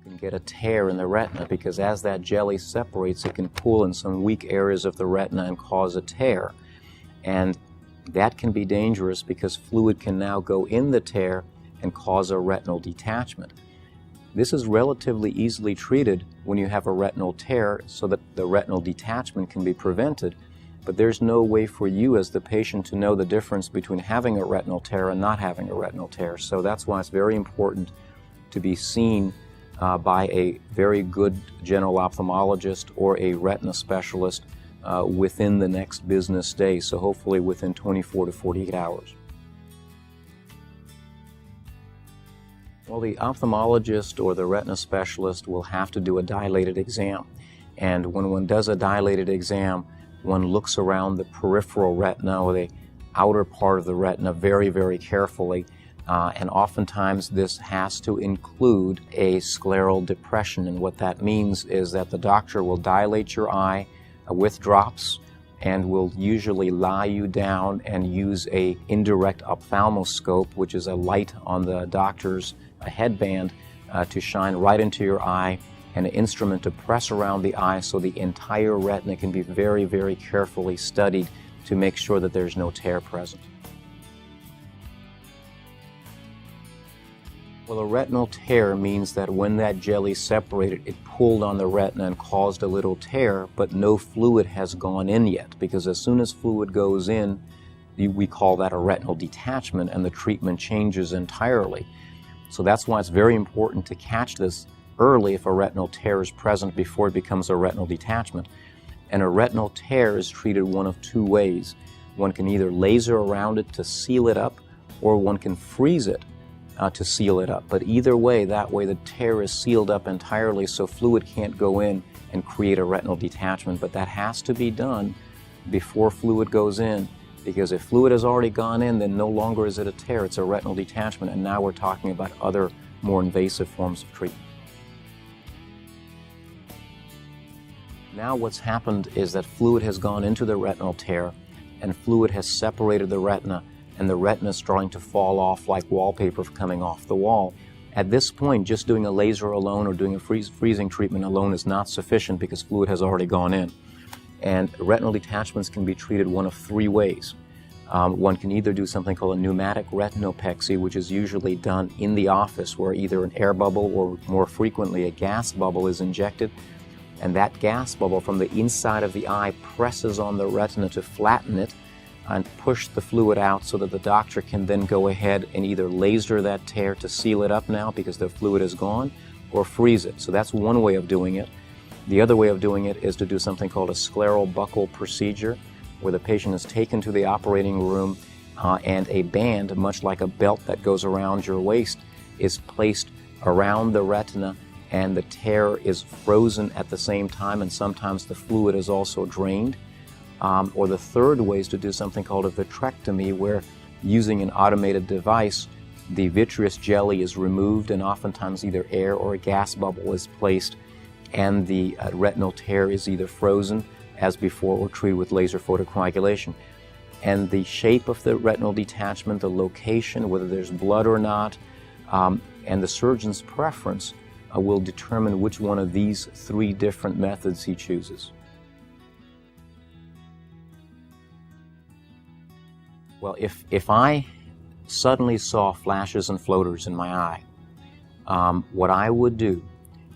can get a tear in the retina because as that jelly separates, it can pull in some weak areas of the retina and cause a tear. And that can be dangerous because fluid can now go in the tear and cause a retinal detachment. This is relatively easily treated when you have a retinal tear so that the retinal detachment can be prevented, but there's no way for you as the patient to know the difference between having a retinal tear and not having a retinal tear. So that's why it's very important to be seen by a very good general ophthalmologist or a retina specialist within the next business day, so hopefully within 24 to 48 hours. Well, the ophthalmologist or the retina specialist will have to do a dilated exam. And when one does a dilated exam, one looks around the peripheral retina or the outer part of the retina very, very carefully. And oftentimes this has to include a scleral depression. And what that means is that the doctor will dilate your eye with drops and will usually lie you down and use a indirect ophthalmoscope, which is a light on the doctor's headband to shine right into your eye, and an instrument to press around the eye so the entire retina can be very, very carefully studied to make sure that there's no tear present. Well, a retinal tear means that when that jelly separated, it pulled on the retina and caused a little tear, but no fluid has gone in yet, because as soon as fluid goes in, we call that a retinal detachment, and the treatment changes entirely. So that's why it's very important to catch this early if a retinal tear is present before it becomes a retinal detachment. And a retinal tear is treated one of two ways. One can either laser around it to seal it up, or one can freeze it to seal it up. But either way, that way the tear is sealed up entirely so fluid can't go in and create a retinal detachment. But that has to be done before fluid goes in, because if fluid has already gone in, then no longer is it a tear, it's a retinal detachment, and now we're talking about other more invasive forms of treatment. Now what's happened is that fluid has gone into the retinal tear, and fluid has separated the retina, and the retina is starting to fall off like wallpaper coming off the wall. At this point, just doing a laser alone or doing a freezing treatment alone is not sufficient because fluid has already gone in. And retinal detachments can be treated one of three ways. One can either do something called a pneumatic retinopexy, which is usually done in the office where either an air bubble or more frequently a gas bubble is injected, and that gas bubble from the inside of the eye presses on the retina to flatten it and push the fluid out so that the doctor can then go ahead and either laser that tear to seal it up now because the fluid is gone, or freeze it. So that's one way of doing it. The other way of doing it is to do something called a scleral buckle procedure, where the patient is taken to the operating room and a band, much like a belt that goes around your waist, is placed around the retina, and the tear is frozen at the same time, and sometimes the fluid is also drained. Or the third way is to do something called a vitrectomy, where using an automated device, the vitreous jelly is removed and oftentimes either air or a gas bubble is placed, and the retinal tear is either frozen as before or treated with laser photocoagulation. And the shape of the retinal detachment, the location, whether there's blood or not, and the surgeon's preference will determine which one of these three different methods he chooses. Well, if I suddenly saw flashes and floaters in my eye, what I would do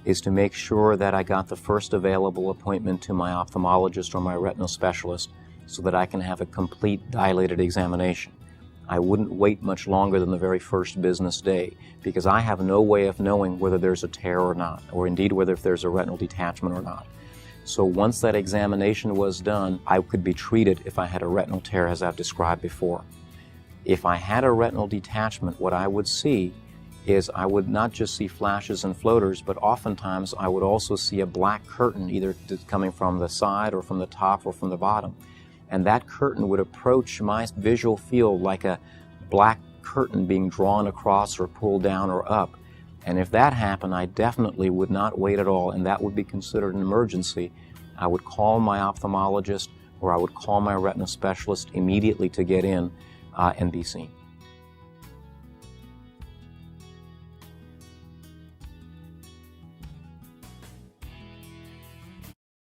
is to make sure that I got the first available appointment to my ophthalmologist or my retinal specialist so that I can have a complete dilated examination. I wouldn't wait much longer than the very first business day, because I have no way of knowing whether there's a tear or not, or indeed whether if there's a retinal detachment or not. So once that examination was done, I could be treated if I had a retinal tear as I've described before. If I had a retinal detachment, what I would see is I would not just see flashes and floaters, but oftentimes I would also see a black curtain, either coming from the side or from the top or from the bottom. And that curtain would approach my visual field like a black curtain being drawn across or pulled down or up. And if that happened, I definitely would not wait at all, and that would be considered an emergency. I would call my ophthalmologist or I would call my retina specialist immediately to get in and be seen.